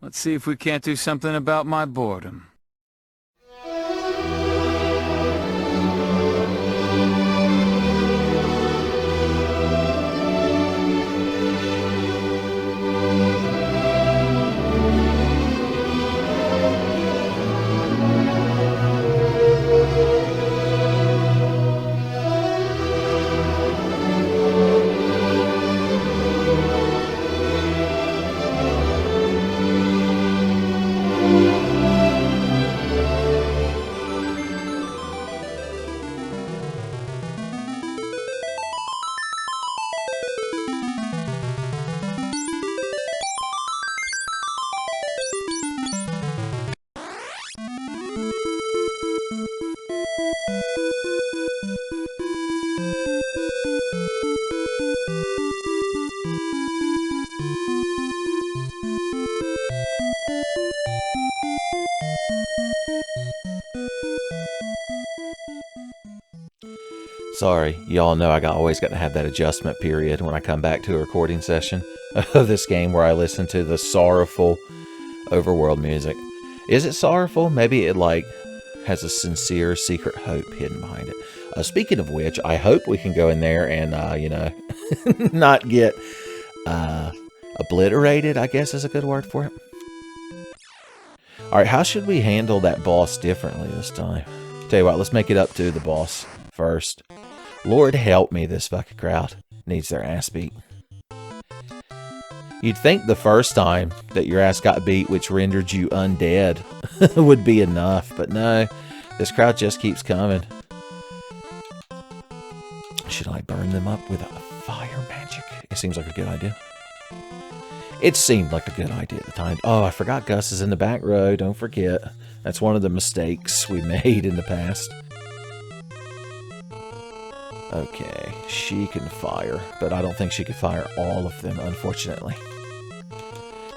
Let's see if we can't do something about my boredom. Sorry, y'all know always got to have that adjustment period when I come back to a recording session of this game where I listen to the sorrowful overworld music. Is it sorrowful? Maybe it has a sincere secret hope hidden behind it. Speaking of which, I hope we can go in there and not get obliterated, I guess is a good word for it. Alright, how should we handle that boss differently this time? Tell you what, let's make it up to the boss first. Lord help me, this fucking crowd needs their ass beat. You'd think the first time that your ass got beat, which rendered you undead, would be enough, but no, this crowd just keeps coming. Should I burn them up with a fire magic? It seems like a good idea. It seemed like a good idea at the time. Oh, I forgot Gus is in the back row. Don't forget. That's one of the mistakes we made in the past. Okay, she can fire, but I don't think she could fire all of them, unfortunately.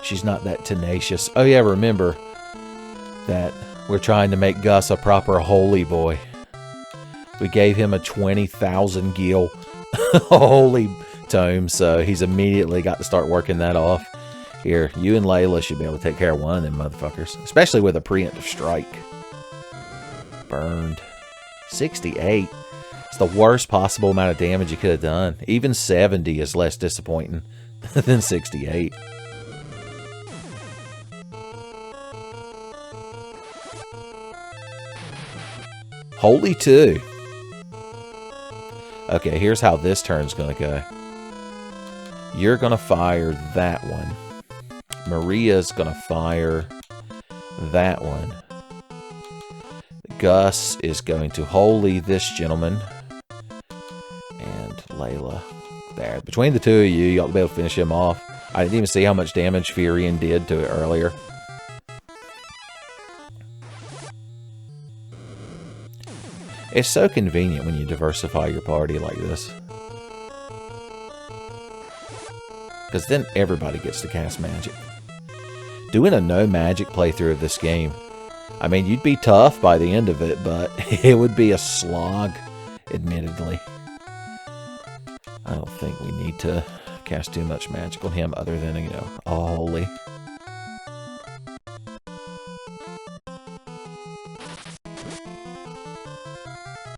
She's not that tenacious. Oh yeah, remember that we're trying to make Gus a proper holy boy. We gave him a 20,000 gil holy tome, so he's immediately got to start working that off. Here, you and Layla should be able to take care of one of them motherfuckers, especially with a preemptive strike. Burned. 68. It's the worst possible amount of damage you could have done. Even 70 is less disappointing than 68. Holy 2. Okay, here's how this turn's going to go. You're going to fire that one. Maria's going to fire that one. Gus is going to holy this gentleman. And Layla there. Between the two of you, you ought to be able to finish him off. I didn't even see how much damage Furion did to it earlier. It's so convenient when you diversify your party like this. Because then everybody gets to cast magic. Doing a no magic playthrough of this game, I mean, you'd be tough by the end of it, but it would be a slog, admittedly. I don't think we need to cast too much magic on him other than, a holy.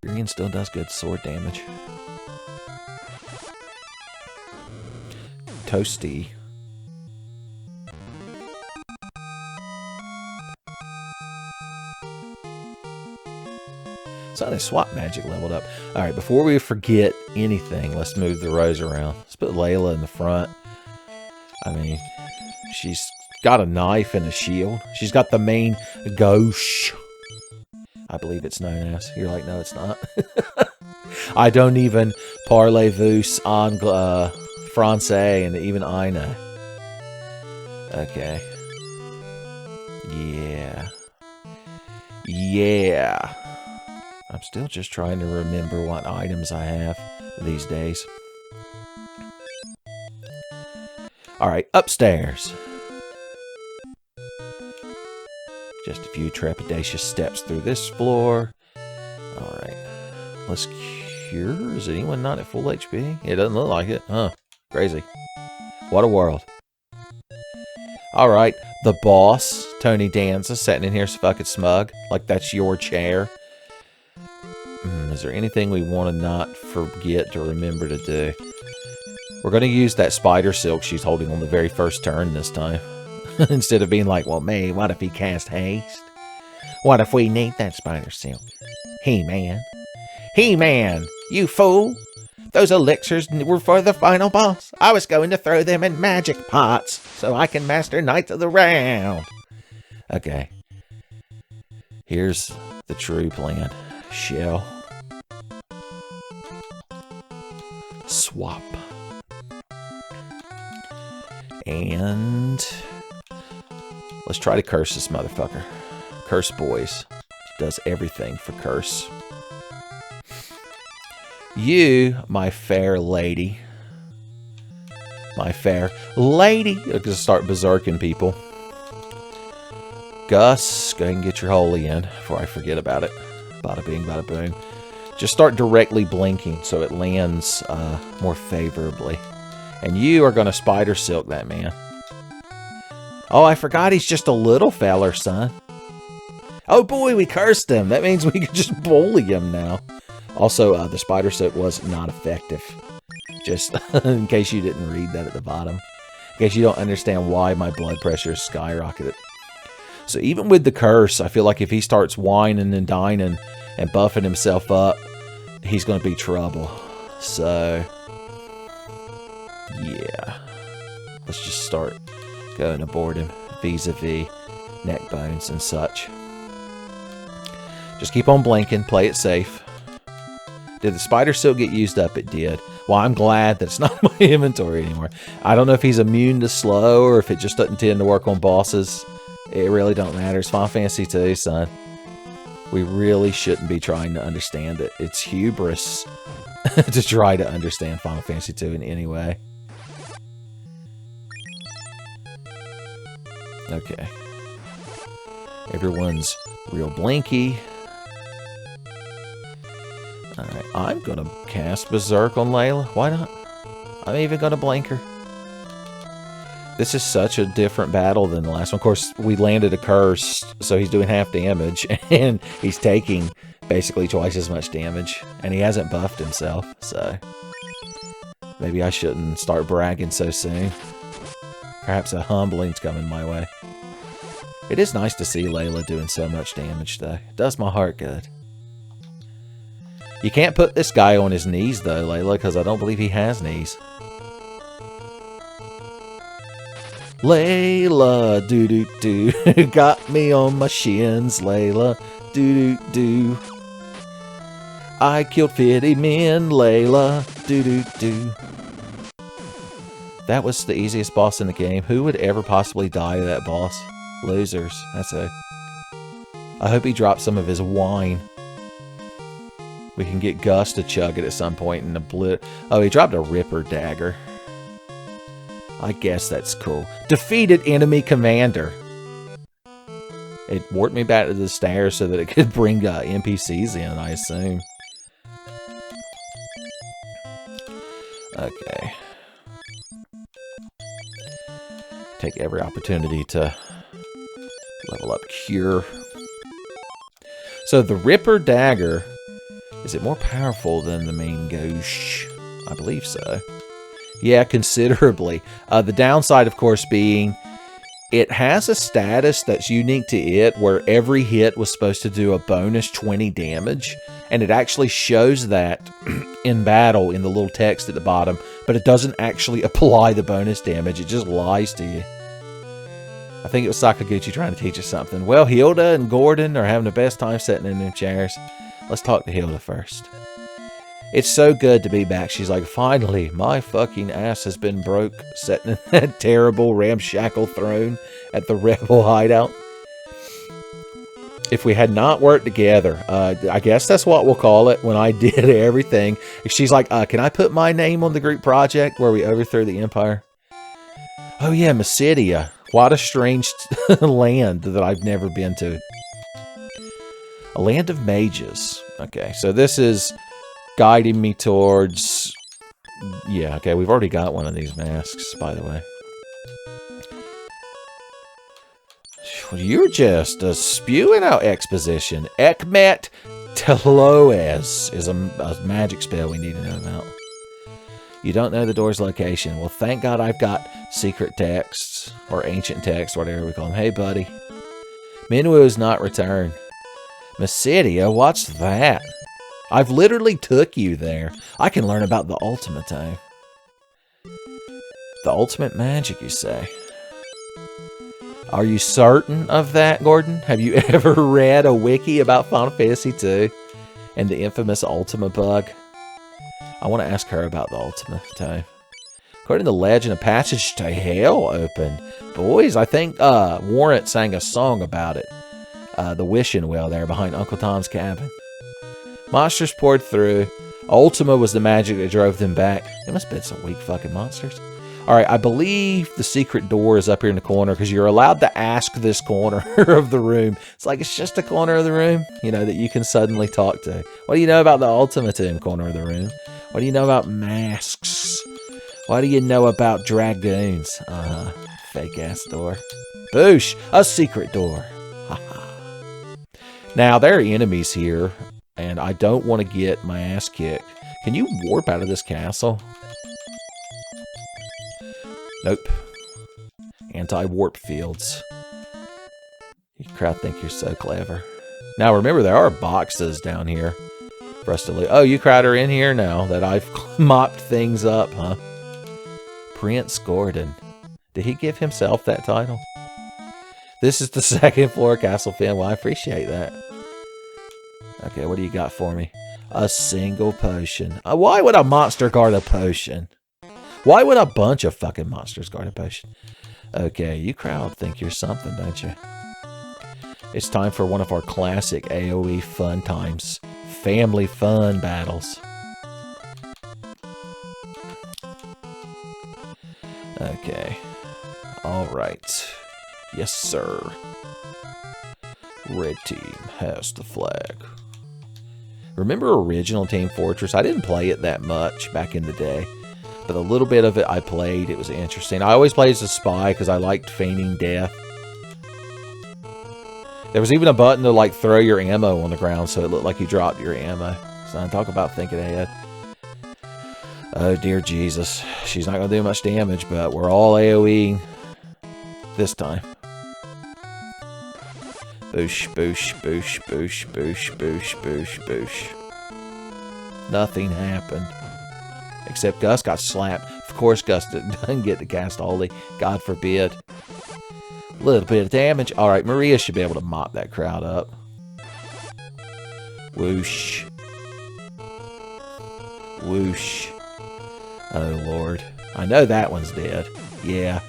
Furion still does good sword damage. Toasty. So the swap magic leveled up. Alright, before we forget anything, let's move the rows around. Let's put Layla in the front. I mean, she's got a knife and a shield. She's got the main gauche, I believe it's known as. You're like, no, it's not. I don't even parlez-vous en français, and even I know. Okay. Yeah. Yeah. I'm still just trying to remember what items I have these days. Alright, upstairs. Just a few trepidatious steps through this floor. Alright. Let's cure. Is anyone not at full HP? It doesn't look like it. Huh. Crazy. What a world. Alright. The boss, Tony Danza, sitting in here so fucking smug. Like that's your chair. Is there anything we want to not forget to remember to do? We're going to use that spider silk she's holding on the very first turn this time. Instead of being like, well, May, what if he cast haste? What if we need that spider silk? He-Man. He-Man, you fool! Those elixirs were for the final boss. I was going to throw them in magic pots so I can master Knights of the Round. Okay. Here's the true plan. Shell. Swap. And let's try to curse this motherfucker. Curse boys. Does everything for curse. You, my fair lady. My fair lady. I'm going to start berserking people. Gus, go ahead and get your holy in before I forget about it. Bada bing, bada boom. Just start directly blinking so it lands more favorably. And you are going to spider silk that man. Oh, I forgot he's just a little feller, son. Oh boy, we cursed him. That means we can just bully him now. Also, the spider silk was not effective. Just in case you didn't read that at the bottom. In case you don't understand why my blood pressure is skyrocketed. So even with the curse, I feel like if he starts whining and dining and buffing himself up, he's going to be trouble. So, yeah. Let's just start going aboard him vis-a-vis neck bones and such. Just keep on blinking, play it safe. Did the spider silk get used up? It did. Well, I'm glad that it's not in my inventory anymore. I don't know if he's immune to slow or if it just doesn't tend to work on bosses. It really don't matter. It's Final Fantasy 2, son. We really shouldn't be trying to understand it. It's hubris to try to understand Final Fantasy 2 in any way. Okay. Everyone's real blinky. Alright, I'm gonna cast Berserk on Layla. Why not? I'm even gonna blink her. This is such a different battle than the last one. Of course, we landed a curse, so he's doing half damage, and he's taking basically twice as much damage, and he hasn't buffed himself, so maybe I shouldn't start bragging so soon. Perhaps a humbling's coming my way. It is nice to see Layla doing so much damage, though. It does my heart good. You can't put this guy on his knees, though, Layla, because I don't believe he has knees. Layla, doo-doo-doo, got me on my shins, Layla, doo-doo-doo. I killed 50 men, Layla, doo-doo-doo. That was the easiest boss in the game. Who would ever possibly die to that boss? Losers, that's it. I hope he drops some of his wine. We can get Gus to chug it at some point in the Oh, he dropped a Ripper Dagger. I guess that's cool. Defeated enemy commander. It warped me back to the stairs so that it could bring NPCs in, I assume. Okay. Take every opportunity to level up Cure. So the Ripper Dagger, is it more powerful than the main Gauche? I believe so. Yeah, considerably. The downside, of course, being it has a status that's unique to it where every hit was supposed to do a bonus 20 damage. And it actually shows that in battle in the little text at the bottom, but it doesn't actually apply the bonus damage. It just lies to you. I think it was Sakaguchi trying to teach us something. Well, Hilda and Gordon are having the best time sitting in them chairs. Let's talk to Hilda first. It's so good to be back. She's like, finally, my fucking ass has been broke sitting in that terrible ramshackle throne at the Rebel hideout. If we had not worked together, I guess that's what we'll call it when I did everything. She's like, can I put my name on the group project where we overthrew the Empire? Oh yeah, Mysidia. What a strange land that I've never been to. A land of mages. Okay, so this is guiding me towards... Yeah, okay, we've already got one of these masks, by the way. You're just spewing out exposition. Ekmet Teloes is a magic spell we need to know about. You don't know the door's location. Well, thank God I've got secret texts, or ancient texts, whatever we call them. Hey, buddy. Minwu has not returned. Mysidia, what's that? I've literally took you there. I can learn about the ultimatum. The ultimate magic, you say? Are you certain of that, Gordon? Have you ever read a wiki about Final Fantasy II and the infamous Ultima bug? I want to ask her about the ultimatum. According to legend, a passage to hell opened. Boys, I think Warrant sang a song about it. The wishing well there behind Uncle Tom's cabin. Monsters poured through. Ultima was the magic that drove them back. They must have been some weak fucking monsters. Alright, I believe the secret door is up here in the corner because you're allowed to ask this corner of the room. It's like it's just a corner of the room, you know, that you can suddenly talk to. What do you know about the ultimatum corner of the room? What do you know about masks? What do you know about dragoons? Fake ass door. Boosh! A secret door. Now, there are enemies here, and I don't want to get my ass kicked. Can you warp out of this castle? Nope. Anti-warp fields. You crowd think you're so clever. Now, remember, there are boxes down here for us to loot. Oh, you crowd are in here now that I've mopped things up, huh? Prince Gordon. Did he give himself that title? This is the second floor Castle Finn. Well, I appreciate that. Okay, what do you got for me? A single potion. Why would a monster guard a potion? Why would a bunch of fucking monsters guard a potion? Okay, you crowd think you're something, don't you? It's time for one of our classic AoE fun times. Family fun battles. Okay. Alright. Yes, sir. Red team has the flag. Remember original Team Fortress? I didn't play it that much back in the day. But a little bit of it I played. It was interesting. I always played as a spy because I liked feigning death. There was even a button to like throw your ammo on the ground so it looked like you dropped your ammo. So I talk about thinking ahead. Oh dear Jesus. She's not going to do much damage, but we're all AoE this time. Boosh, boosh, boosh, boosh, boosh, boosh, boosh, boosh. Nothing happened. Except Gus got slapped. Of course Gus doesn't get to cast Holy. God forbid. A little bit of damage. Alright, Maria should be able to mop that crowd up. Whoosh. Whoosh. Oh, Lord. I know that one's dead. Yeah.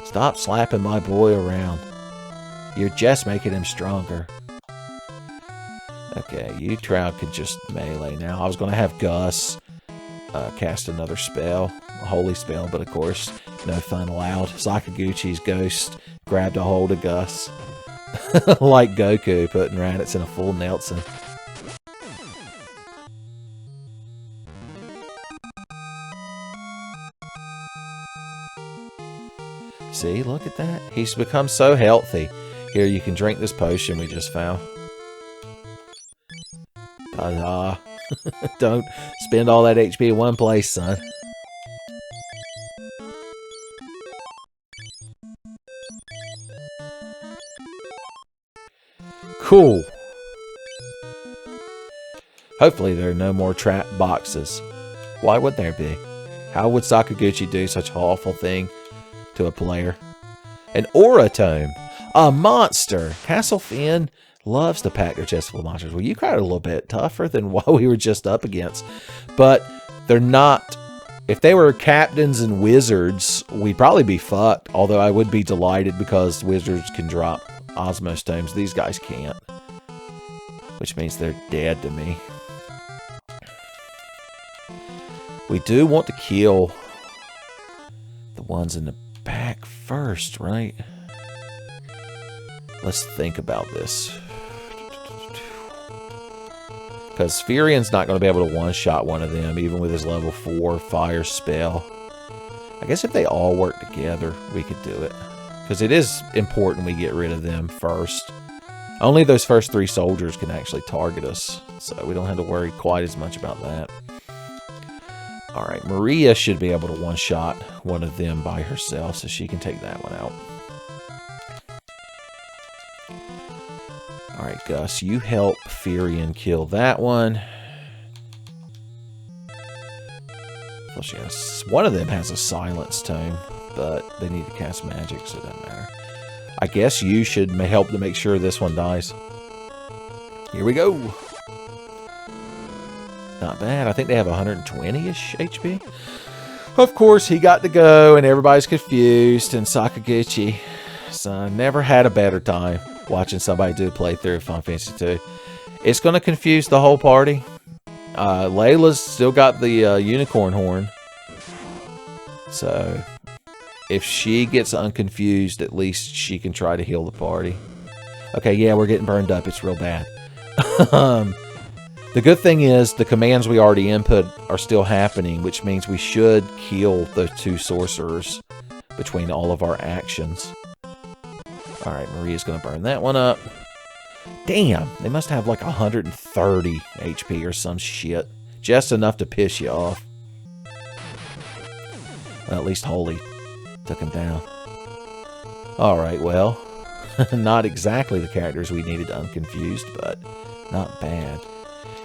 Stop slapping my boy around. You're just making him stronger. Okay, you crowd could just melee now. I was going to have Gus cast another spell. A holy spell, but of course, no fun allowed. Sakaguchi's ghost grabbed a hold of Gus. Like Goku putting Raditz in a full Nelson. See, look at that. He's become so healthy. Here, you can drink this potion we just found. Ta-da. Don't spend all that HP in one place, son. Cool. Hopefully there are no more trap boxes. Why would there be? How would Sakaguchi do such an awful thing to a player? An Oratome. A monster. Castle Finn loves to pack their chest full of monsters. Well, you cried a little bit tougher than what we were just up against. But they're not... If they were captains and wizards, we'd probably be fucked. Although I would be delighted because wizards can drop Osmos Tomes. These guys can't. Which means they're dead to me. We do want to kill the ones in the back first, right? Let's think about this. Because Furion's not going to be able to one-shot one of them, even with his level 4 fire spell. I guess if they all work together, we could do it. Because it is important we get rid of them first. Only those first 3 soldiers can actually target us. So we don't have to worry quite as much about that. Alright, Maria should be able to one-shot one of them by herself. So she can take that one out. Alright, Gus, you help Furion kill that one. Well, one of them has a silence tome, but they need to cast magic, so it doesn't matter. I guess you should help to make sure this one dies. Here we go. Not bad. I think they have 120-ish HP. Of course, he got to go, and everybody's confused, and Sakaguchi. So never had a better time watching somebody do a playthrough of Final Fantasy 2. It's going to confuse the whole party. Layla's still got the unicorn horn. So, if she gets unconfused, at least she can try to heal the party. Okay, yeah, we're getting burned up. It's real bad. The good thing is the commands we already input are still happening, which means we should kill those 2 sorcerers between all of our actions. Alright, Maria's going to burn that one up. Damn, they must have like 130 HP or some shit. Just enough to piss you off. Well, at least Holy took him down. Alright, well, not exactly the characters we needed unconfused, but not bad.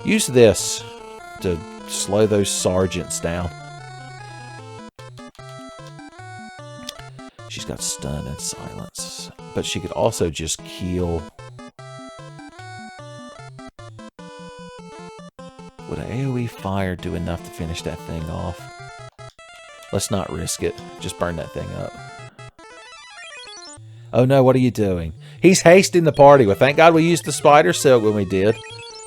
Use this to slow those sergeants down. She's got stun and silence, but she could also just kill. Would an AoE fire do enough to finish that thing off? Let's not risk it. Just burn that thing up. Oh no, what are you doing? He's hasting the party. Well, thank God we used the spider silk when we did.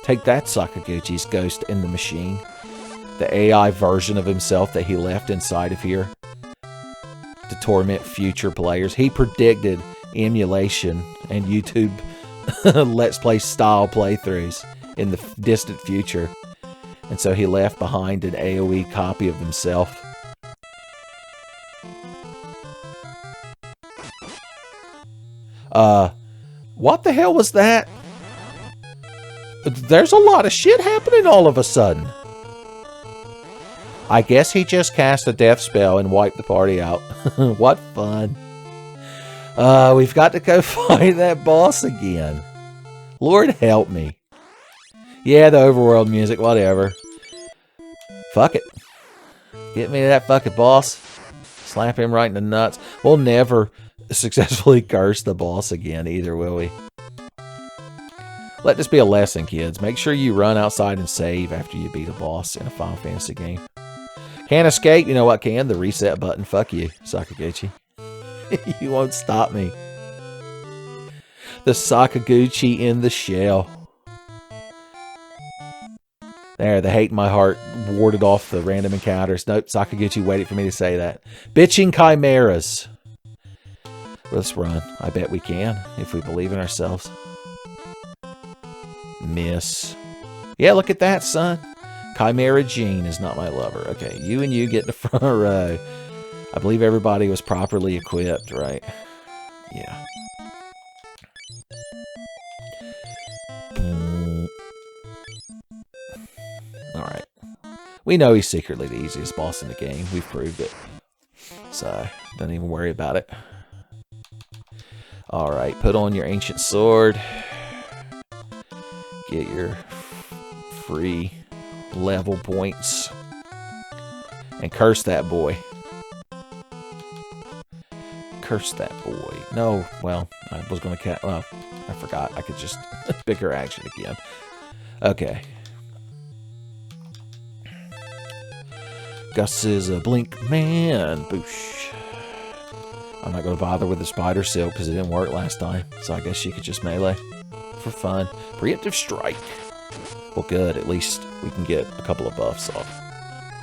Take that, Sakaguchi's ghost in the machine. The AI version of himself that he left inside of here to torment future players. He predicted emulation and YouTube Let's Play style playthroughs in the distant future. And so he left behind an AoE copy of himself. What the hell was that? There's a lot of shit happening all of a sudden. I guess he just cast a death spell and wiped the party out. What fun. We've got to go fight that boss again. Lord help me. Yeah, the overworld music, whatever. Fuck it. Get me to that fucking boss. Slap him right in the nuts. We'll never successfully curse the boss again either, will we? Let this be a lesson, kids. Make sure you run outside and save after you beat a boss in a Final Fantasy game. Can't escape? You know what can? The reset button. Fuck you, Sakaguchi. You won't stop me. The Sakaguchi in the shell. There, the hate in my heart warded off the random encounters. Nope, Sakaguchi waited for me to say that. Bitching chimeras. Let's run. I bet we can, if we believe in ourselves. Miss. Yeah, look at that, son. Chimera Jean is not my lover. Okay, you and you get in the front row. I believe everybody was properly equipped, right? Yeah. Alright. We know he's secretly the easiest boss in the game. We've proved it. So, don't even worry about it. Alright, put on your ancient sword. Get your free level points. And curse that boy. Curse that boy. No, well, I was going to well, I forgot. I could just pick her action again. Okay. Gus is a blink man. Boosh. I'm not going to bother with the spider silk because it didn't work last time. So I guess she could just melee for fun. Preemptive strike. Well, good. At least we can get a couple of buffs off.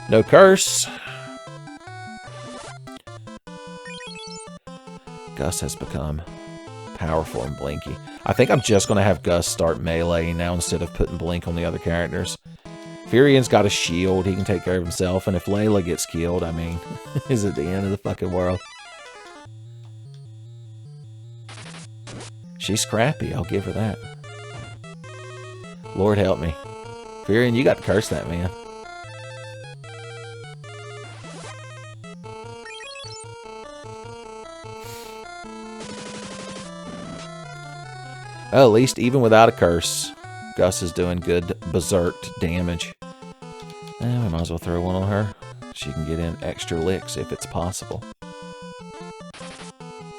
No curse. Gus has become powerful and blinky. I think I'm just going to have Gus start meleeing now instead of putting blink on the other characters. Furion's got a shield. He can take care of himself. And if Layla gets killed, I mean, is it the end of the fucking world? She's scrappy. I'll give her that. Lord help me. Furion, you got to curse that man. Oh, at least even without a curse, Gus is doing good berserk damage. We might as well throw one on her. She can get in extra licks if it's possible.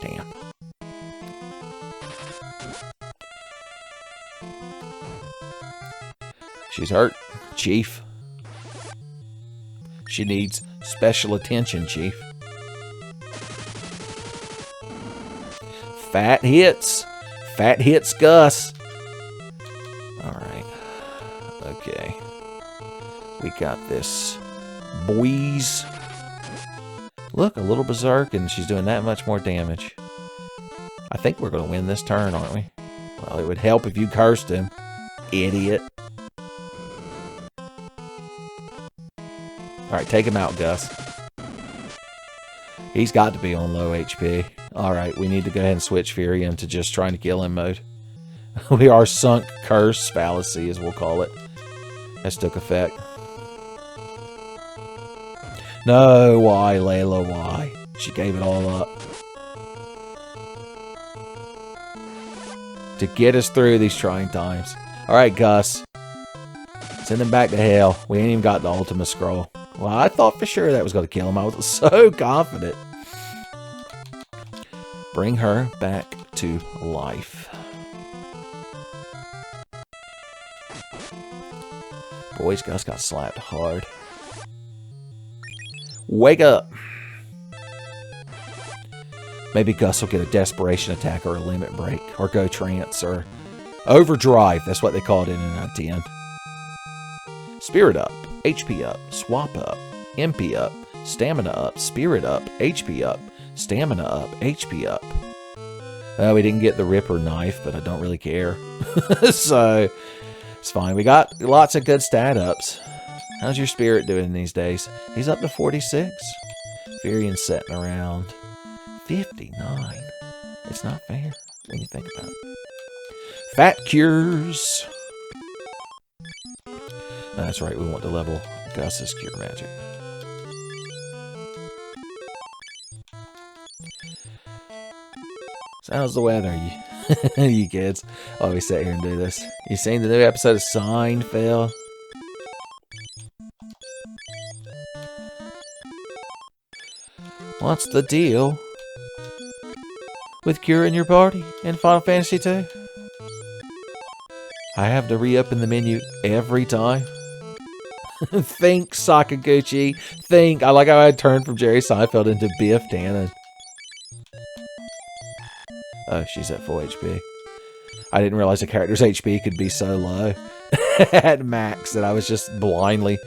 Damn. She's hurt, Chief. She needs special attention, Chief. Fat hits. Fat hits Gus. Alright. Okay. We got this. Boys. Look, a little berserk, and she's doing that much more damage. I think we're going to win this turn, aren't we? Well, it would help if you cursed him. Idiot. Alright, take him out, Gus. He's got to be on low HP. Alright, we need to go ahead and switch Furion to just trying to kill him mode. We are sunk curse fallacy, as we'll call it. This took effect. No, why, Layla, why? She gave it all up. To get us through these trying times. Alright, Gus. Send him back to hell. We ain't even got the Ultima Scroll. Well, I thought for sure that was going to kill him. I was so confident. Bring her back to life. Boys, Gus got slapped hard. Wake up! Maybe Gus will get a desperation attack or a limit break, or go trance, or overdrive. That's what they called it in an 10. Spirit up, HP up, swap up, MP up, stamina up, spirit up, HP up, stamina up, HP up. Well, we didn't get the Ripper knife, but I don't really care. So, it's fine. We got lots of good stat ups. How's your spirit doing these days? He's up to 46. Furion's sitting around 59. It's not fair when you think about it. Fat cures. That's right, we want to level Gus's cure magic. So how's the weather, you kids? Oh, we sit here and do this. You seen the new episode of Seinfeld? What's the deal with curing your party in Final Fantasy II? I have to re-open the menu every time. Think, Sakaguchi. Think. I like how I turned from Jerry Seinfeld into Biff Tannen. Oh, she's at full HP. I didn't realize the character's HP could be so low at max that I was just blindly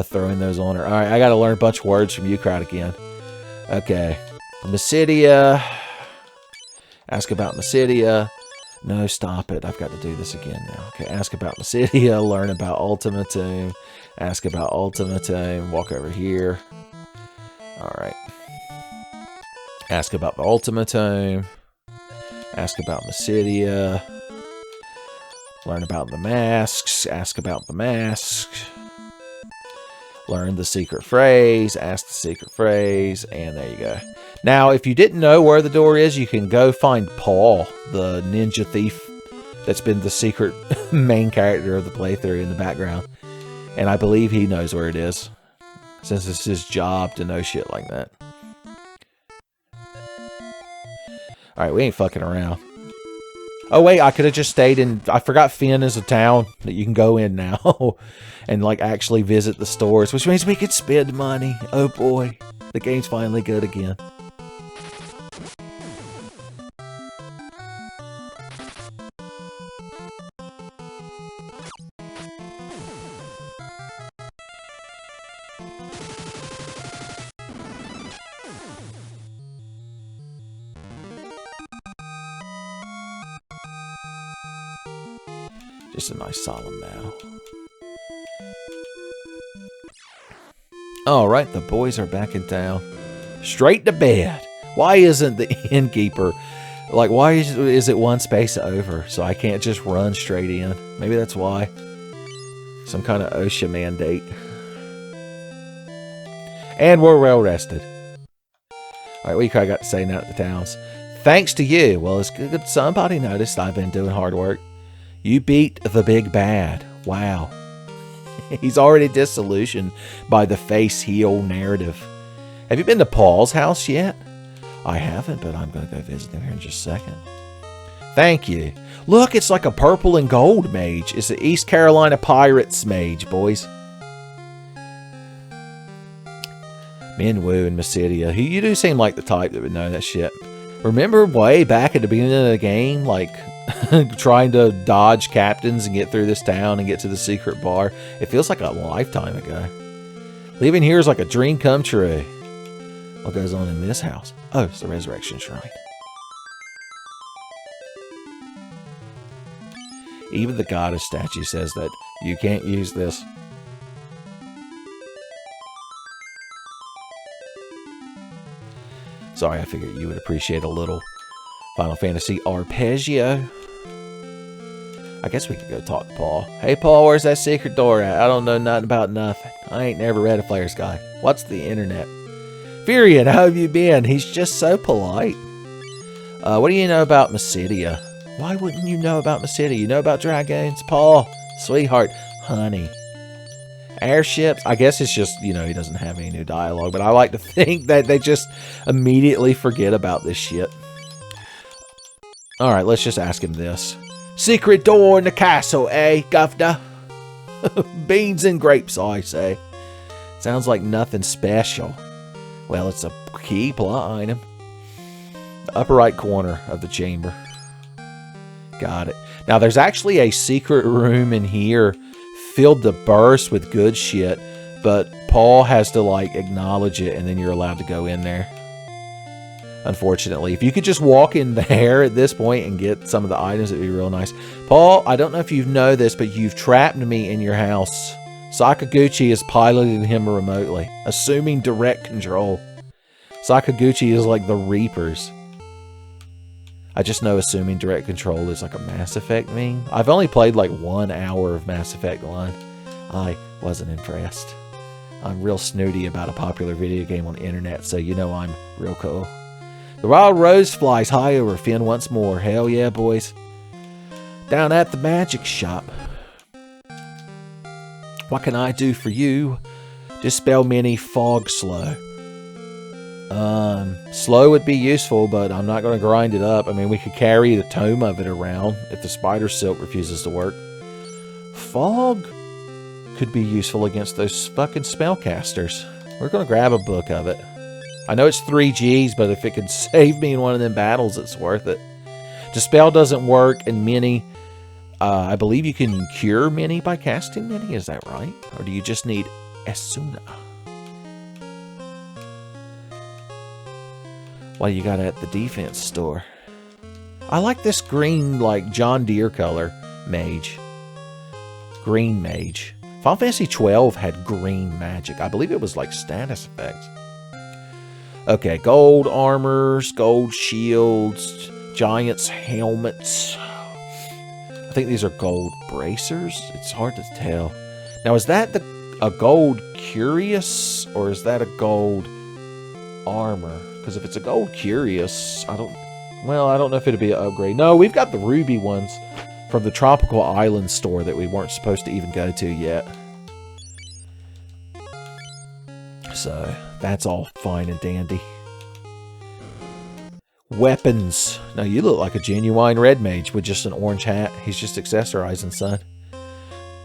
throwing those on her. Alright, I gotta learn a bunch of words from you crowd again. Okay. Mysidia. Ask about Mysidia. No, stop it. I've got to do this again now. Okay, ask about Mysidia. Learn about Ultima Tomb. Ask about Ultima Tomb. Walk over here. Alright. Ask about the Ultima Tomb. Ask about Mysidia. Learn about the masks. Ask about the masks. Learn the secret phrase. Ask the secret phrase. And there you go. Now, if you didn't know where the door is, you can go find Paul, the ninja thief that's been the secret main character of the playthrough in the background. And I believe he knows where it is, since it's his job to know shit like that. Alright, we ain't fucking around. Oh wait, I could have just stayed in... I forgot Finn is a town that you can go in now. And like actually visit the stores, which means we could spend money. Oh boy, the game's finally good again. Just a nice solemn bow. All right, the boys are back in town. Straight to bed. Why isn't the innkeeper... Like, why is it one space over? So I can't just run straight in. Maybe that's why. Some kind of OSHA mandate. And we're well rested. Alright, what you got to say now at the towns? Thanks to you. Well, it's good somebody noticed I've been doing hard work. You beat the big bad. Wow. He's already disillusioned by the face heel narrative. Have you been to Paul's house yet? I haven't, but I'm going to go visit him here in just a second. Thank you. Look, it's like a purple and gold mage. It's the East Carolina Pirates mage, boys. Minwoo and Mysidia. You do seem like the type that would know that shit. Remember way back at the beginning of the game, like trying to dodge captains and get through this town and get to the secret bar? It feels like a lifetime ago. Leaving here is like a dream come true. What goes on in this house? Oh, it's the Resurrection Shrine. Even the goddess statue says that you can't use this. Sorry, I figured you would appreciate a little Final Fantasy arpeggio. I guess we could go talk to Paul. Hey, Paul, where's that secret door at? I don't know nothing about nothing. I ain't never read a Flare's Guide. What's the internet? Furion, how have you been? He's just so polite. What do you know about Mysidia? Why wouldn't you know about Mysidia? You know about dragons? Paul, sweetheart, honey. Airships? I guess it's just, you know, he doesn't have any new dialogue, but I like to think that they just immediately forget about this shit. Alright, let's just ask him this. Secret door in the castle, eh, governor? Beans and grapes, I say. Sounds like nothing special. Well, it's a key plot item. The upper right corner of the chamber. Got it. Now, there's actually a secret room in here filled to burst with good shit, but Paul has to, like, acknowledge it, and then you're allowed to go in there. Unfortunately. If you could just walk in there at this point and get some of the items, it'd be real nice. Paul, I don't know if you know this, but you've trapped me in your house. Sakaguchi is piloting him remotely, assuming direct control. Sakaguchi is like the Reapers. I just know assuming direct control is like a Mass Effect meme. I've only played like 1 hour of Mass Effect 1. I wasn't impressed. I'm real snooty about a popular video game on the internet, so you know I'm real cool. The wild rose flies high over Finn once more. Hell yeah, boys. Down at the magic shop. What can I do for you? Dispel many fog slow. Slow would be useful, but I'm not going to grind it up. I mean, we could carry the tome of it around if the spider silk refuses to work. Fog could be useful against those fucking spellcasters. We're going to grab a book of it. I know it's 3 Gs, but if it could save me in one of them battles, it's worth it. Dispel doesn't work, and many... I believe you can cure many by casting many, is that right? Or do you just need Esuna? What do you got at the defense store? I like this green, like, John Deere color mage. Green mage. Final Fantasy 12 had green magic. I believe it was like status effects. Okay, gold armors, gold shields, giants' helmets. I think these are gold bracers. It's hard to tell. Now, is that a gold curious, or is that a gold armor? Because if it's a gold curious, I don't know if it'd be an upgrade. No, we've got the ruby ones from the Tropical Island store that we weren't supposed to even go to yet. So, that's all fine and dandy. Weapons. Now, you look like a genuine red mage with just an orange hat. He's just accessorizing, son.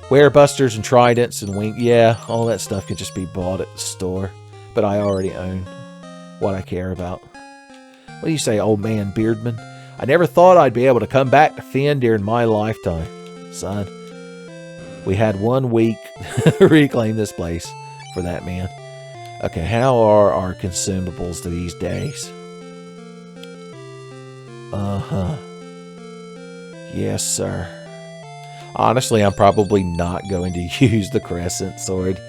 Werebusters and tridents and wing. Yeah, all that stuff can just be bought at the store. But I already own what I care about. What do you say, old man Beardman? I never thought I'd be able to come back to Finn during my lifetime. Son, we had 1 week to reclaim this place for that man. Okay, how are our consumables these days? Uh-huh. Yes, sir. Honestly, I'm probably not going to use the Crescent Sword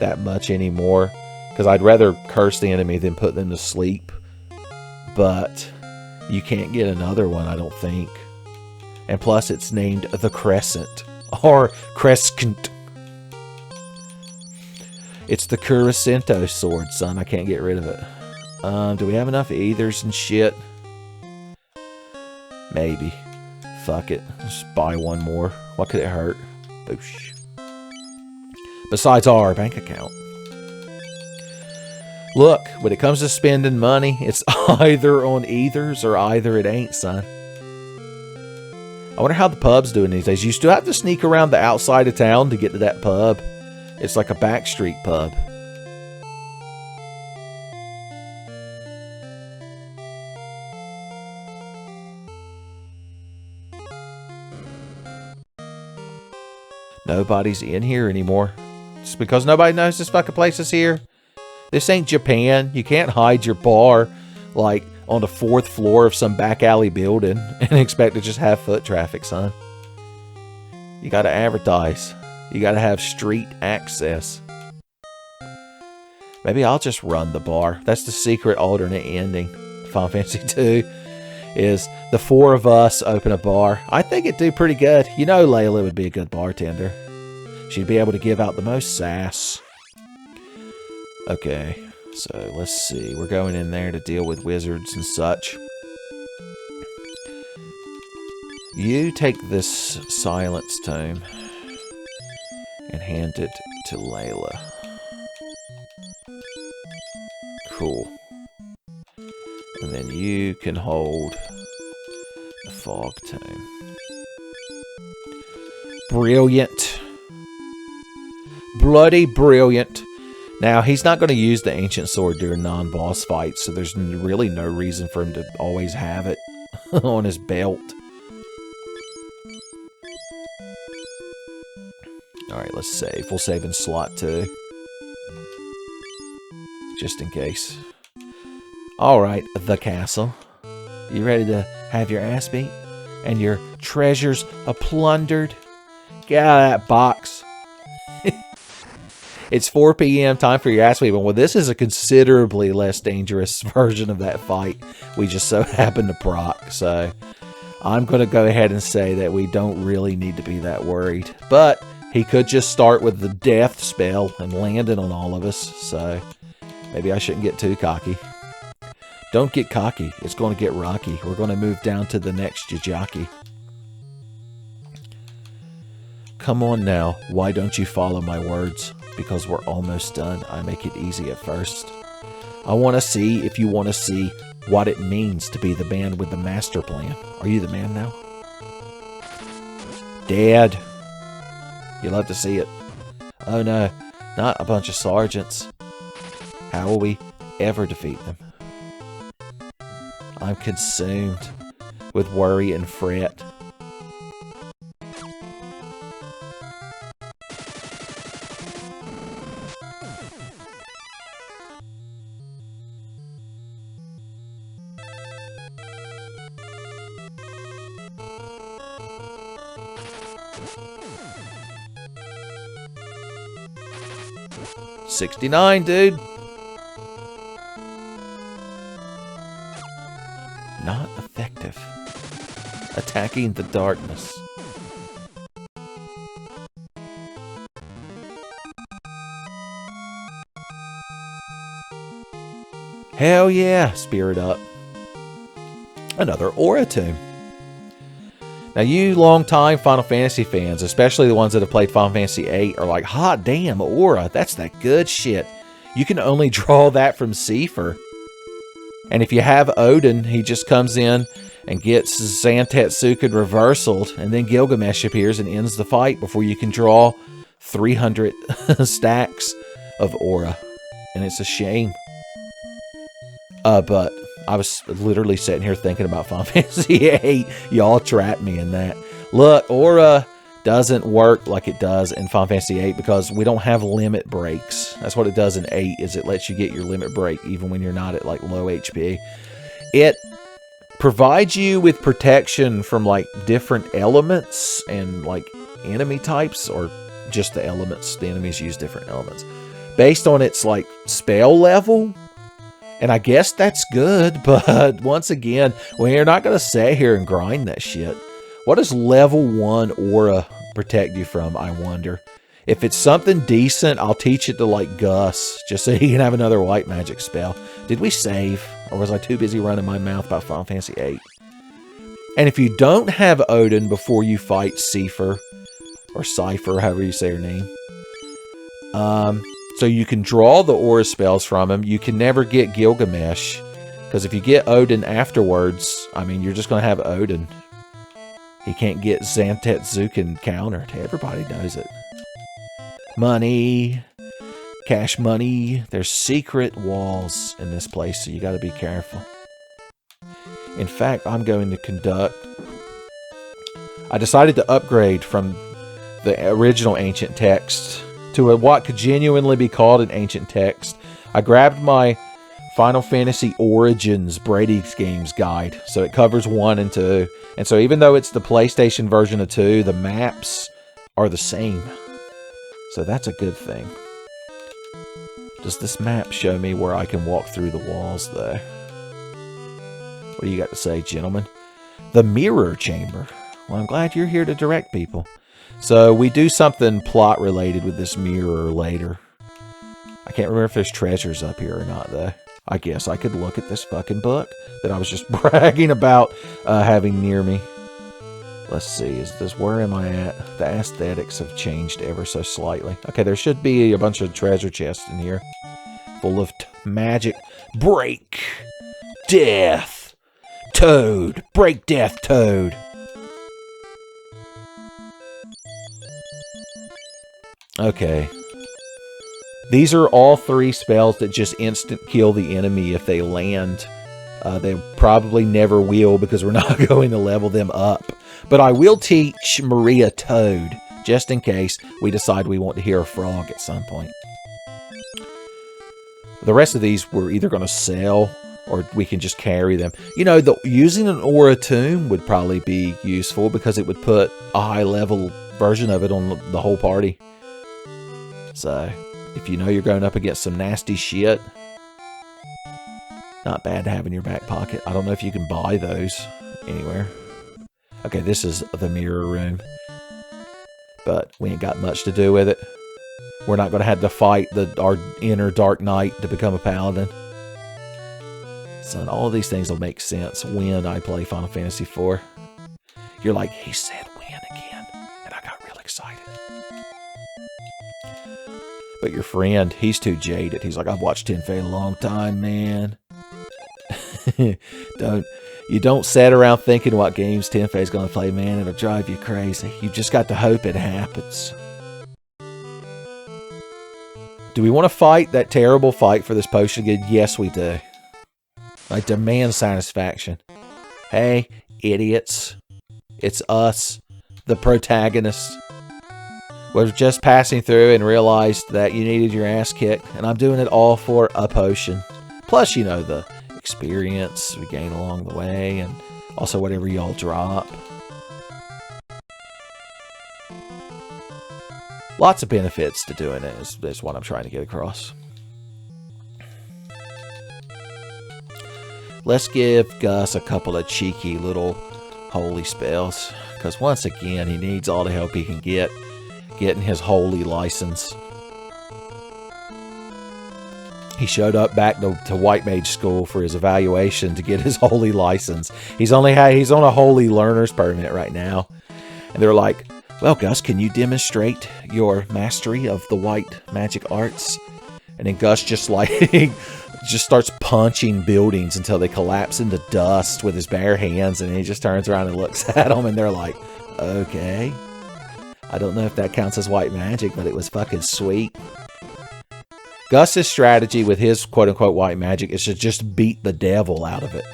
that much anymore. Because I'd rather curse the enemy than put them to sleep. But you can't get another one, I don't think. And plus, it's named the Crescent. Or Crescent. It's the Curacento sword, son. I can't get rid of it. Do we have enough ethers and shit? Maybe. Fuck it. Just buy one more. What could it hurt? Boosh. Besides our bank account. Look, when it comes to spending money, it's either on ethers or either it ain't, son. I wonder how the pub's doing these days. You still have to sneak around the outside of town to get to that pub. It's like a backstreet pub. Nobody's in here anymore. Just because nobody knows this fucking place is here. This ain't Japan. You can't hide your bar like on the 4th floor of some back alley building and expect to just have foot traffic, son. You gotta advertise. You gotta have street access. Maybe I'll just run the bar. That's the secret alternate ending. Final Fantasy 2 is the 4 of us open a bar. I think it'd do pretty good. You know Layla would be a good bartender. She'd be able to give out the most sass. Okay, so let's see. We're going in there to deal with wizards and such. You take this silence tome and hand it to Layla. Cool. And then you can hold the fog tome. Brilliant. Bloody brilliant. Now, he's not going to use the ancient sword during non-boss fights, so there's really no reason for him to always have it on his belt. Alright, let's save. We'll save in slot 2. Just in case. Alright, the castle. You ready to have your ass beat? And your treasures plundered? Get out of that box. It's 4 p.m. time for your ass beat. Well, this is a considerably less dangerous version of that fight we just so happened to proc. So I'm going to go ahead and say that we don't really need to be that worried. But he could just start with the death spell and land it on all of us. So maybe I shouldn't get too cocky. Don't get cocky. It's going to get rocky. We're going to move down to the next Jajaki. Come on now. Why don't you follow my words? Because we're almost done. I make it easy at first. I want to see if you want to see what it means to be the man with the master plan. Are you the man now? Dad. You love to see it. Oh no, not a bunch of sergeants. How will we ever defeat them? I'm consumed with worry and fret. $69, dude. Not effective. Attacking the darkness. Hell yeah, spirit up. Another Aura Tomb. Now, you long-time Final Fantasy fans, especially the ones that have played Final Fantasy VIII, are like, hot damn, Aura, that's that good shit. You can only draw that from Seifer. And if you have Odin, he just comes in and gets Zantetsuken reversaled, and then Gilgamesh appears and ends the fight before you can draw 300 stacks of Aura. And it's a shame. But I was literally sitting here thinking about Final Fantasy VIII. Y'all trapped me in that. Look, Aura doesn't work like it does in Final Fantasy VIII because we don't have limit breaks. That's what it does in 8, is it lets you get your limit break even when you're not at like low HP. It provides you with protection from like different elements and like enemy types, or just the elements. The enemies use different elements. based on its, like, spell level. And I guess that's good, but once again, we're not going to sit here and grind that shit. What does level 1 aura protect you from, I wonder? If it's something decent, I'll teach it to, like, Gus, just so he can have another white magic spell. Did we save? Or was I too busy running my mouth about Final Fantasy VIII? And if you don't have Odin before you fight Cypher, or Cypher, however you say her name, so you can draw the aura spells from him. You can never get Gilgamesh, because if you get Odin afterwards, I mean, you're just going to have Odin. He can't get Zantetsuken countered. Everybody knows it. Money. Cash money. There's secret walls in this place, so you got to be careful. In fact, I'm going to conduct... I decided to upgrade from the original ancient text to what could genuinely be called an ancient text. I grabbed my Final Fantasy Origins Brady's Games guide, so it covers 1 and 2. And so even though it's the PlayStation version of 2, the maps are the same. So that's a good thing. Does this map show me where I can walk through the walls, though? What do you got to say, gentlemen? The Mirror Chamber. Well, I'm glad you're here to direct people. So we do something plot related with this mirror later. I can't remember if there's treasures up here or not, though. I guess I could look at this fucking book that I was just bragging about having near me. Let's see, is this, where am I at? The aesthetics have changed ever so slightly. Okay, there should be a bunch of treasure chests in here. Full of magic. Break! Death! Toad! Break death, Toad! Okay. These are all 3 spells that just instant kill the enemy if they land. They probably never will because we're not going to level them up. But I will teach Maria Toad, just in case we decide we want to hear a frog at some point. The rest of these we're either going to sell or we can just carry them. You know, using an Aura Tomb would probably be useful because it would put a high-level version of it on the whole party. So, if you know you're going up against some nasty shit, not bad to have in your back pocket. I don't know if you can buy those anywhere. Okay, this is the mirror room. But we ain't got much to do with it. We're not going to have to fight our inner Dark Knight to become a paladin. So all of these things will make sense when I play Final Fantasy IV. You're like, he said when again. And I got real excited. But your friend, he's too jaded. He's like, I've watched Tenfey a long time, man. You don't sit around thinking what games Tenfey's going to play, man. It'll drive you crazy. You just got to hope it happens. Do we want to fight that terrible fight for this potion again? Yes, we do. I demand satisfaction. Hey, idiots. It's us, the protagonists. We're just passing through and realized that you needed your ass kicked, and I'm doing it all for a potion. Plus, you know, the experience we gain along the way, and also whatever y'all drop. Lots of benefits to doing it is what I'm trying to get across. Let's give Gus a couple of cheeky little holy spells, because once again, he needs all the help he can get getting his holy license. He showed up back to White Mage School for his evaluation to get his holy license. He's on a holy learner's permit right now. And they're like, well, Gus, can you demonstrate your mastery of the white magic arts? And then Gus just just starts punching buildings until they collapse into dust with his bare hands. And he just turns around and looks at them and they're like, okay. I don't know if that counts as white magic, but it was fucking sweet. Gus's strategy with his quote-unquote white magic is to just beat the devil out of it.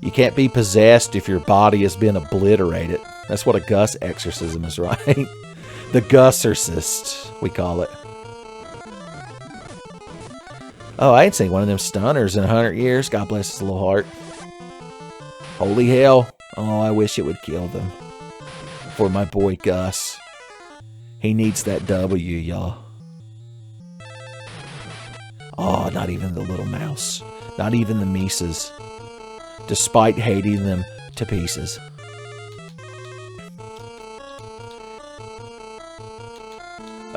You can't be possessed if your body has been obliterated. That's what a Gus exorcism is, right? The Gussercist, we call it. Oh, I ain't seen one of them stunners in 100 years. God bless his little heart. Holy hell. Oh, I wish it would kill them. For my boy Gus. He needs that W, y'all. Oh, not even the little mouse. Not even the Mises. Despite hating them to pieces.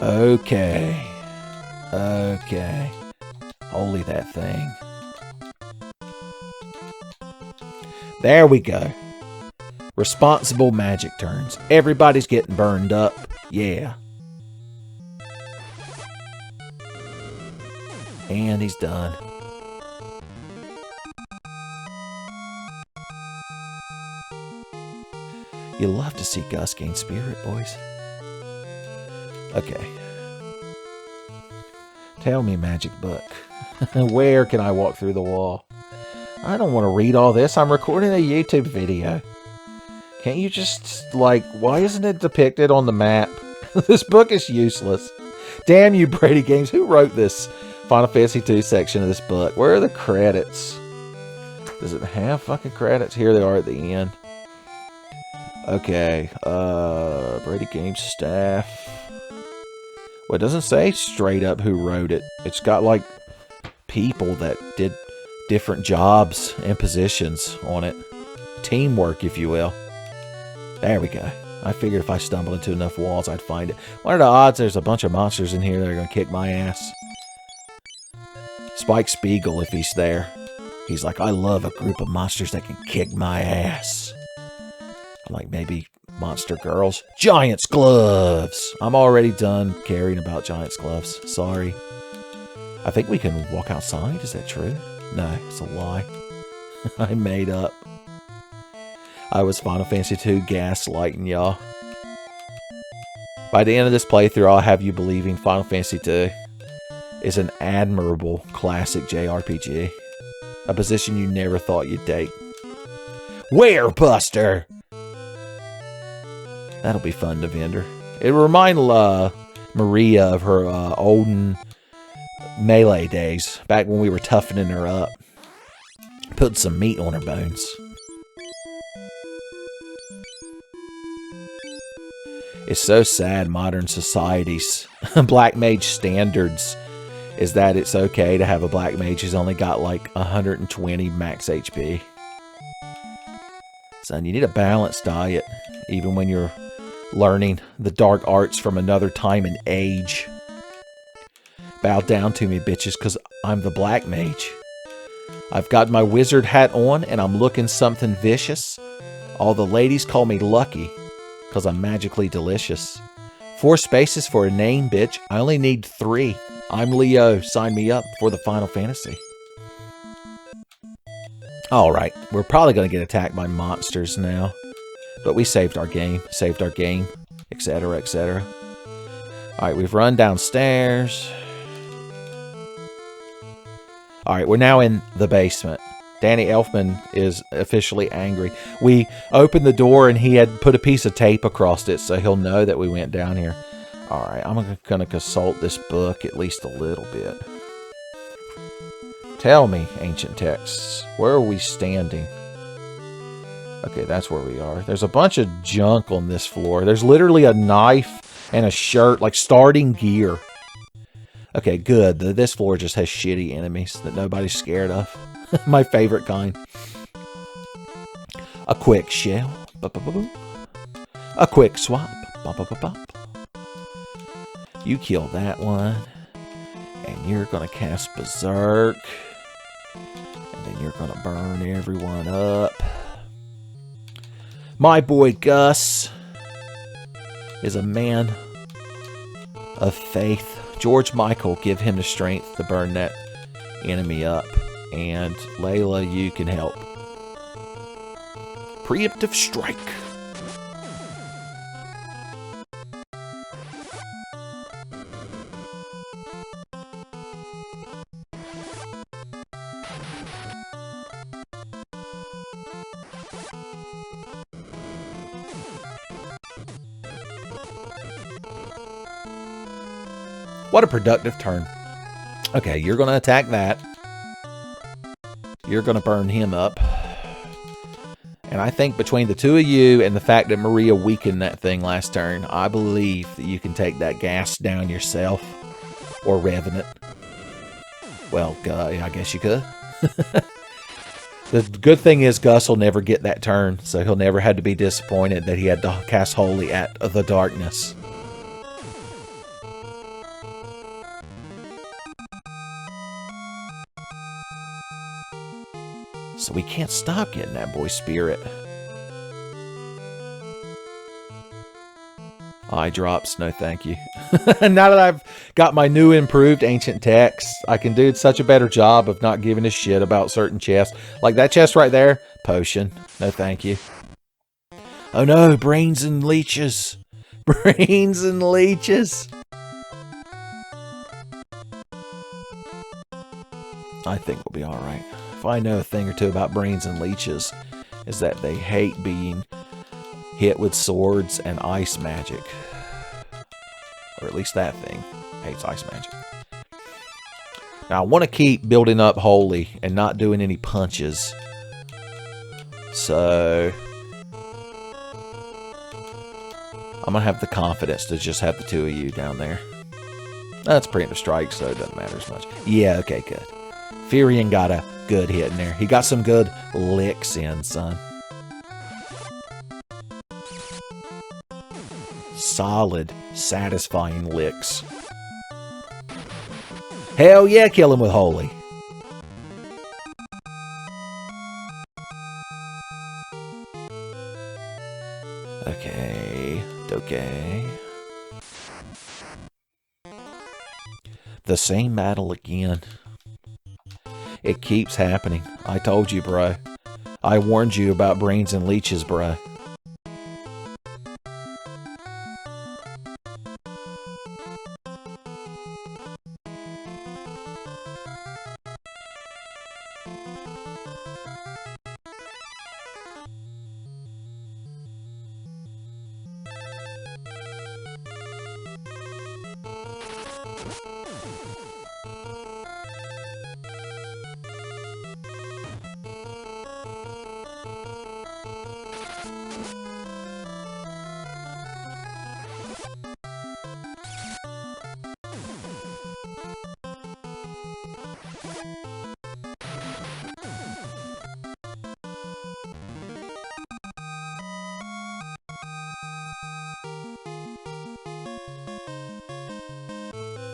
Okay. Okay. Holy that thing. There we go. Responsible magic turns. Everybody's getting burned up. Yeah. And he's done. You love to see Gus gain spirit, boys. Okay. Tell me, magic book. Where can I walk through the wall? I don't want to read all this. I'm recording a YouTube video. Can't you just, like, why isn't it depicted on the map? This book is useless. Damn you, Brady Games. Who wrote this Final Fantasy II section of this book? Where are the credits? Does it have fucking credits? Here they are at the end. Okay. Brady Games staff. Well, it doesn't say straight up who wrote it. It's got, like, people that did different jobs and positions on it. Teamwork, if you will. There we go. I figured if I stumbled into enough walls, I'd find it. What are the odds there's a bunch of monsters in here that are going to kick my ass? Spike Spiegel, if he's there. He's like, I love a group of monsters that can kick my ass. I'm like, maybe monster girls. Giant's gloves! I'm already done caring about Giant's gloves. Sorry. I think we can walk outside. Is that true? No, it's a lie. I made up. I was Final Fantasy II gaslighting y'all. By the end of this playthrough, I'll have you believing Final Fantasy II is an admirable classic JRPG. A position you never thought you'd take. Werebuster! That'll be fun to vendor. It'll remind Maria of her olden Melee days, back when we were toughening her up. Putting some meat on her bones. It's so sad modern society's black mage standards is that it's okay to have a black mage who's only got like 120 max HP. Son, you need a balanced diet, even when you're learning the dark arts from another time and age. Bow down to me, bitches, because I'm the black mage. I've got my wizard hat on, and I'm looking something vicious. All the ladies call me lucky, because I'm magically delicious. 4 spaces for a name, bitch. I only need 3. I'm Leo. Sign me up for the Final Fantasy. Alright, we're probably going to get attacked by monsters now. But we saved our game, etc., etc. Alright, we've run downstairs. Alright, we're now in the basement. Danny Elfman is officially angry. We opened the door and he had put a piece of tape across it, so he'll know that we went down here. Alright, I'm going to consult this book at least a little bit. Tell me, ancient texts, where are we standing? Okay, that's where we are. There's a bunch of junk on this floor. There's literally a knife and a shirt, like starting gear. Okay, good. This floor just has shitty enemies that nobody's scared of. My favorite kind. A quick shell. A quick swap. You kill that one. And you're going to cast Berserk. And then you're going to burn everyone up. My boy Gus is a man of faith. George Michael, give him the strength to burn that enemy up. And Layla, you can help. Preemptive strike. What a productive turn. Okay, you're going to attack that. You're going to burn him up. And I think between the two of you and the fact that Maria weakened that thing last turn, I believe that you can take that gas down yourself. Or Revenant. Well, I guess you could. The good thing is Gus will never get that turn, so he'll never have to be disappointed that he had to cast Holy at the darkness. So we can't stop getting that boy Spirit. Eye drops, no thank you. Now that I've got my new improved ancient text, I can do such a better job of not giving a shit about certain chests. Like that chest right there, potion, no thank you. Oh no, brains and leeches. Brains and leeches. I think we'll be alright. If I know a thing or two about brains and leeches, is that they hate being hit with swords and ice magic. Or at least that thing hates ice magic. Now I want to keep building up Holy and not doing any punches. So I'm going to have the confidence to just have the two of you down there. That's preemptive strike, so it doesn't matter as much. Yeah, okay, good. Furion got a good hit in there. He got some good licks in, son. Solid, satisfying licks. Hell yeah, kill him with Holy. Okay, okay. The same battle again. It keeps happening. I told you, bro. I warned you about brains and leeches, bro.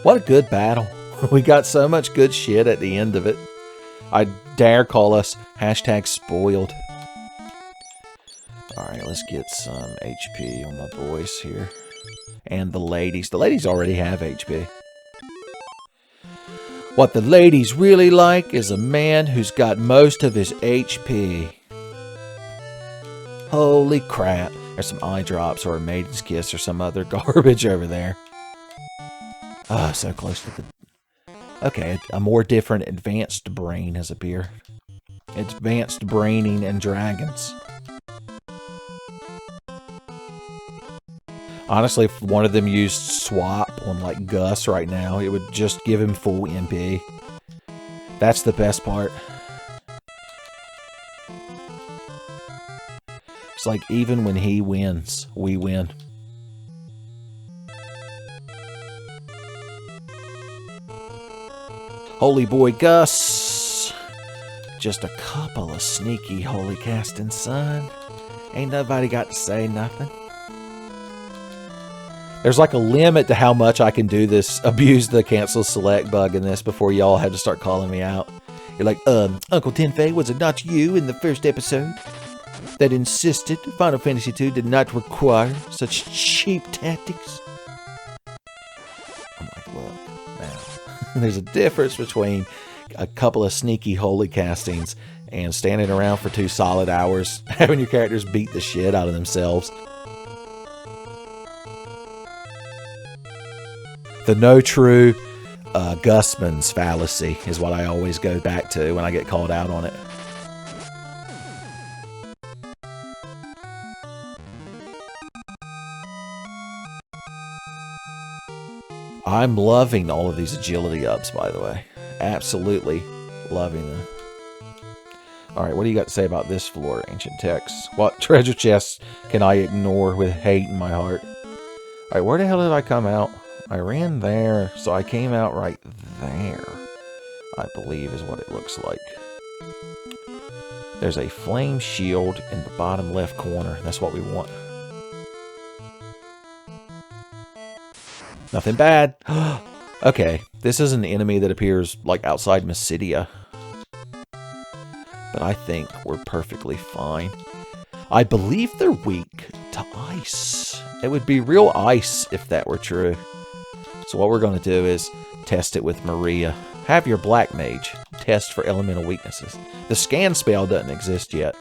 What a good battle. We got so much good shit at the end of it. I dare call us #spoiled. Alright, let's get some HP on my boys here. And the ladies. The ladies already have HP. What the ladies really like is a man who's got most of his HP. Holy crap. There's some eye drops or a maiden's kiss or some other garbage over there. Ah, so close to the... Okay, a more different advanced brain has appeared. Advanced braining and dragons. Honestly, if one of them used swap on like Gus right now, it would just give him full MP. That's the best part. It's like even when he wins, we win. Holy boy Gus. Just a couple of sneaky holy casting, son. Ain't nobody got to say nothing. There's like a limit to how much I can do this, abuse the cancel select bug in this before y'all have to start calling me out. You're like, Uncle Tenfey, was it not you in the first episode that insisted Final Fantasy II did not require such cheap tactics? I'm like, look, now, there's a difference between a couple of sneaky holy castings and standing around for 2 solid hours, having your characters beat the shit out of themselves. The no true Gusman's fallacy is what I always go back to when I get called out on it. I'm loving all of these agility ups, by the way. Absolutely loving them. Alright, what do you got to say about this floor, ancient texts? What treasure chests can I ignore with hate in my heart? Alright, where the hell did I come out? I ran there, so I came out right there, I believe is what it looks like. There's a flame shield in the bottom left corner. That's what we want. Nothing bad. Okay, this is an enemy that appears like outside Mysidia. But I think we're perfectly fine. I believe they're weak to ice. It would be real ice if that were true. So what we're going to do is test it with Maria. Have your black mage test for elemental weaknesses. The scan spell doesn't exist yet.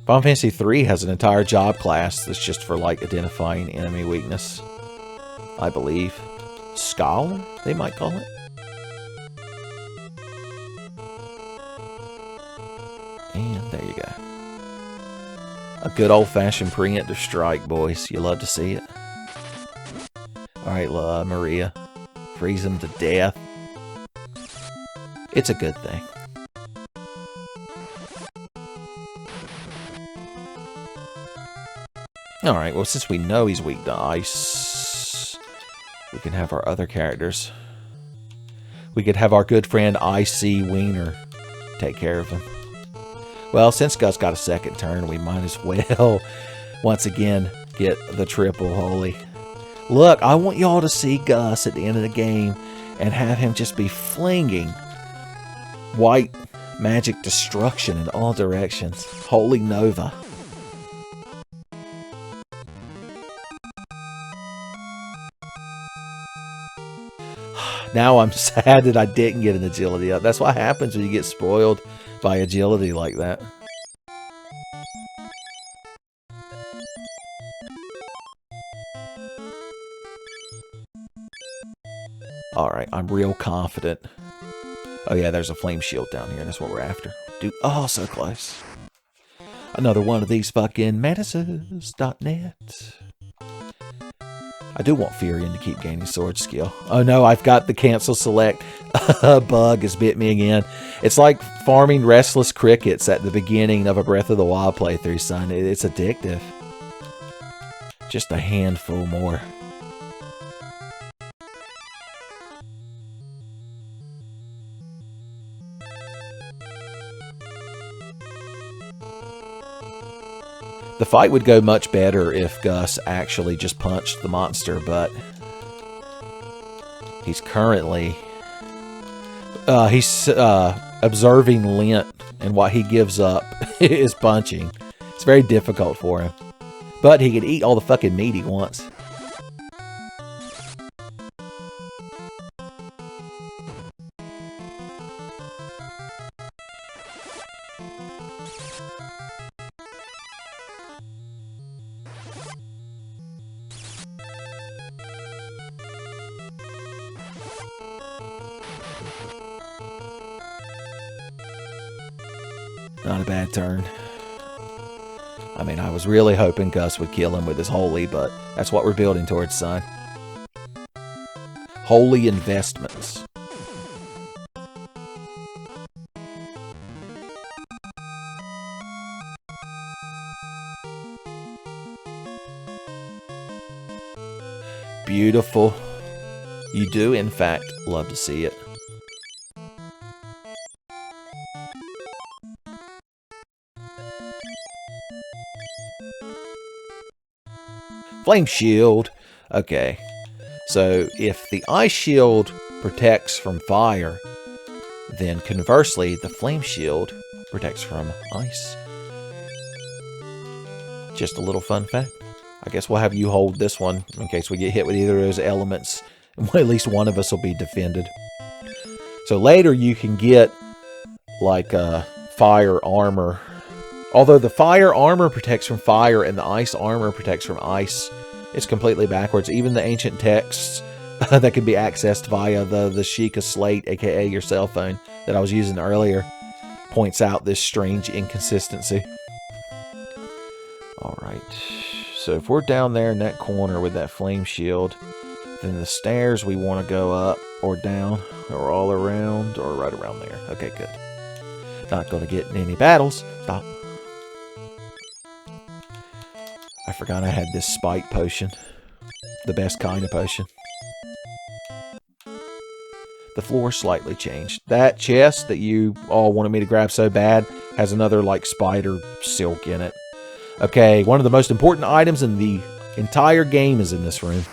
Final Fantasy III has an entire job class that's just for like identifying enemy weakness. I believe. Scholar, they might call it. And there you go. A good old-fashioned preemptive strike, boys. You love to see it. Alright, Maria. Freeze him to death. It's a good thing. Alright, well, since we know he's weak to ice, we can have our other characters. We could have our good friend Icy Wiener take care of him. Well, since Gus got a second turn, we might as well, once again, get the triple holy. Look, I want y'all to see Gus at the end of the game and have him just be flinging white magic destruction in all directions. Holy Nova. Now I'm sad that I didn't get an agility up. That's what happens when you get spoiled by agility like that. Alright, I'm real confident. Oh yeah, there's a flame shield down here. That's what we're after. Dude, oh, so close. Another one of these fucking Mantises.net. I do want Furion to keep gaining sword skill. Oh no, I've got the cancel select. Bug has bit me again. It's like farming restless crickets at the beginning of a Breath of the Wild playthrough, son. It's addictive. Just a handful more. The fight would go much better if Gus actually just punched the monster, but he's currently observing Lent, and what he gives up is punching. It's very difficult for him, but he can eat all the fucking meat he wants. Not a bad turn. I mean, I was really hoping Gus would kill him with his holy, but that's what we're building towards, son. Holy investments. Beautiful. You do, in fact, love to see it. Flame shield. Okay. So if the ice shield protects from fire, then conversely, the flame shield protects from ice. Just a little fun fact. I guess we'll have you hold this one in case we get hit with either of those elements. At least one of us will be defended. So later you can get like fire armor. Although the fire armor protects from fire and the ice armor protects from ice, it's completely backwards. Even the ancient texts that can be accessed via the Sheikah Slate, aka your cell phone, that I was using earlier, points out this strange inconsistency. Alright, so if we're down there in that corner with that flame shield, then the stairs we want to go up or down or all around or right around there. Okay, good. Not going to get in any battles. Stop. I forgot I had this spike potion. The best kind of potion. The floor slightly changed. That chest that you all wanted me to grab so bad has another like spider silk in it. Okay, one of the most important items in the entire game is in this room.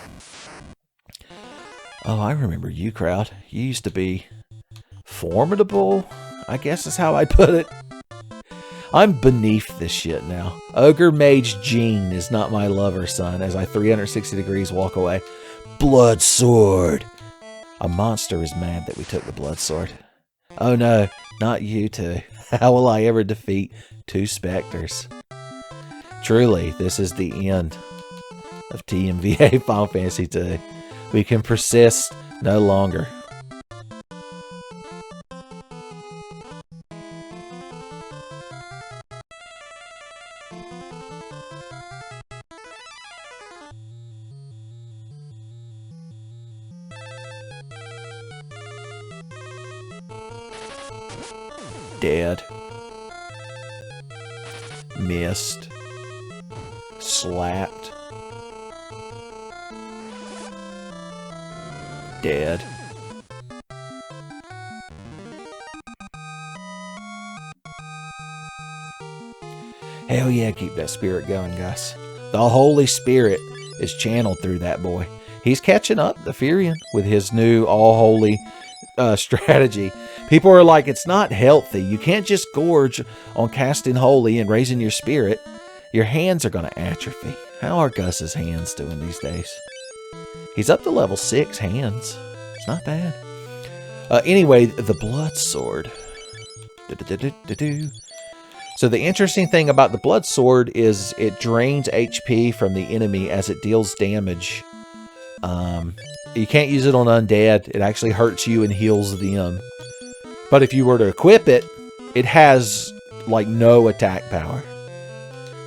Oh, I remember you, crowd. You used to be formidable, I guess is how I'd put it. I'm beneath this shit now. Ogre Mage Jean is not my lover, son, as I 360 degrees walk away. Blood sword. A monster is mad that we took the blood sword. Oh no, not you two. How will I ever defeat two specters? Truly, this is the end of TMVA Final Fantasy II. We can persist no longer. Dead. Missed. Slapped. Dead. Hell yeah, keep that spirit going, guys. The Holy Spirit is channeled through that boy. He's catching up, the Furion, with his new all-holy strategy. People are like, it's not healthy. You can't just gorge on casting holy and raising your spirit. Your hands are going to atrophy. How are Gus's hands doing these days? He's up to level 6 hands. It's not bad. Anyway, the blood sword. So the interesting thing about the blood sword is it drains HP from the enemy as it deals damage. You can't use it on undead. It actually hurts you and heals them. But if you were to equip it, it has like no attack power.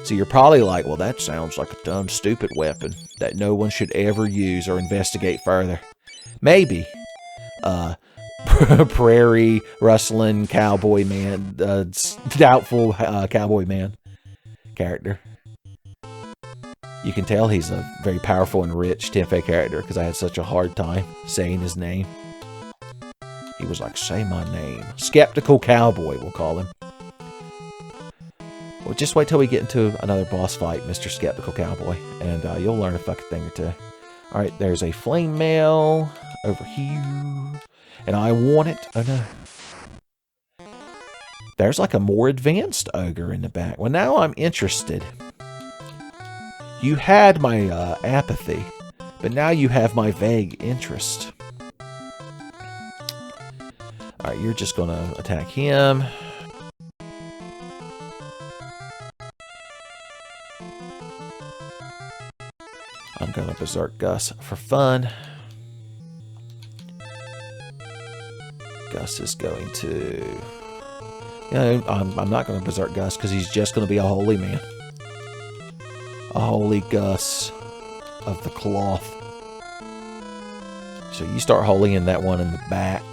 So you're probably like, well, that sounds like a dumb, stupid weapon that no one should ever use or investigate further. Maybe. Prairie rustling cowboy man, doubtful cowboy man character. You can tell he's a very powerful and rich Tenfey character because I had such a hard time saying his name. He was like, say my name. Skeptical Cowboy, we'll call him. Well, just wait till we get into another boss fight, Mr. Skeptical Cowboy, and you'll learn a fucking thing or two. Alright, there's a flame mail over here. And I want it. Oh no. There's like a more advanced ogre in the back. Well, now I'm interested. You had my apathy, but now you have my vague interest. Alright, you're just going to attack him. I'm going to berserk Gus for fun. Gus is going to... I'm not going to berserk Gus because he's just going to be a holy man. A holy Gus of the cloth. So you start holying that one in the back.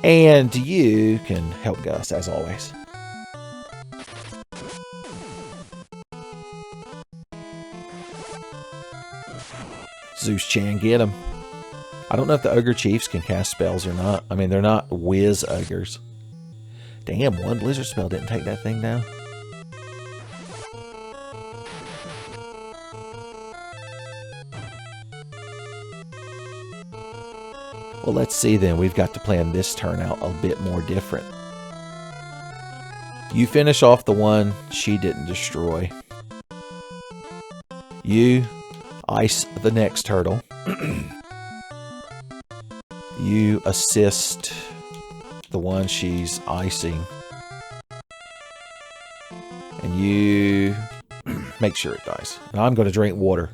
And you can help Gus as always. Zeus Chan, get him. I don't know if the Ogre Chiefs can cast spells or not. I mean, they're not whiz ogres. Damn, one blizzard spell didn't take that thing down. Well, let's see then. We've got to plan this turn out a bit more different. You finish off the one she didn't destroy. You ice the next turtle. You assist the one she's icing. And you make sure it dies. And I'm going to drink water.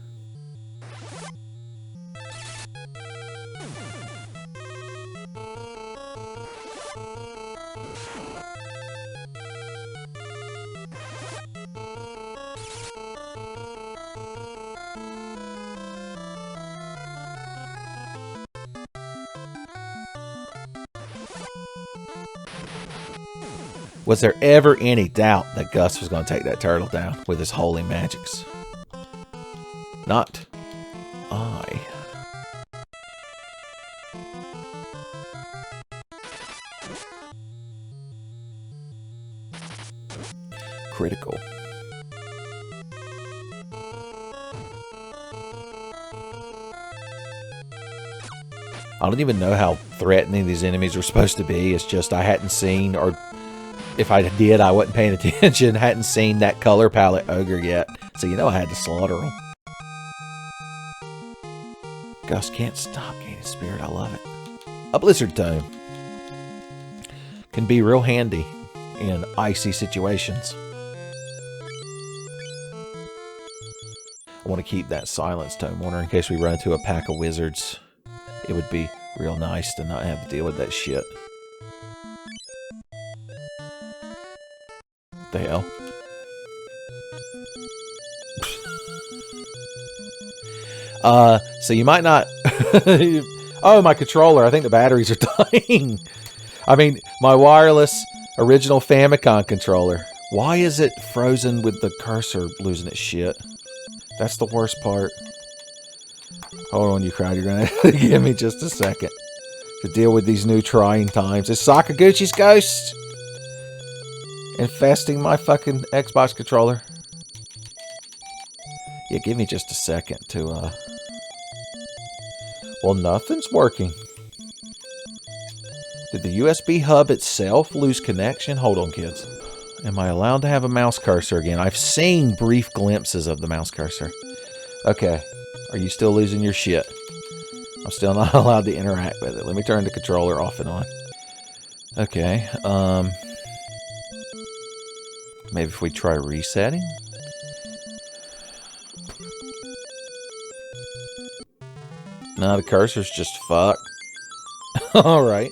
Was there ever any doubt that Gus was going to take that turtle down with his holy magics? Not I. Critical. I don't even know how threatening these enemies were supposed to be. It's just I hadn't seen, or if I did, I wasn't paying attention. Hadn't seen that color palette ogre yet. So you know I had to slaughter them. Gus can't stop gaining spirit. I love it. A blizzard tome can be real handy in icy situations. I want to keep that silence tome on her in case we run into a pack of wizards. It would be real nice to not have to deal with that shit. What the hell? So you might not... Oh, my controller. I think the batteries are dying. I mean, my wireless original Famicom controller. Why is it frozen with the cursor losing its shit? That's the worst part. Hold on, you crowd. You're going to give me just a second to deal with these new trying times. Is Sakaguchi's ghost infesting my fucking Xbox controller? Yeah, give me just a second to, Well, nothing's working. Did the USB hub itself lose connection? Hold on, kids. Am I allowed to have a mouse cursor again? I've seen brief glimpses of the mouse cursor. Okay. Are you still losing your shit? I'm still not allowed to interact with it. Let me turn the controller off and on. Okay. Maybe if we try resetting? No, the cursor's just fucked. Alright.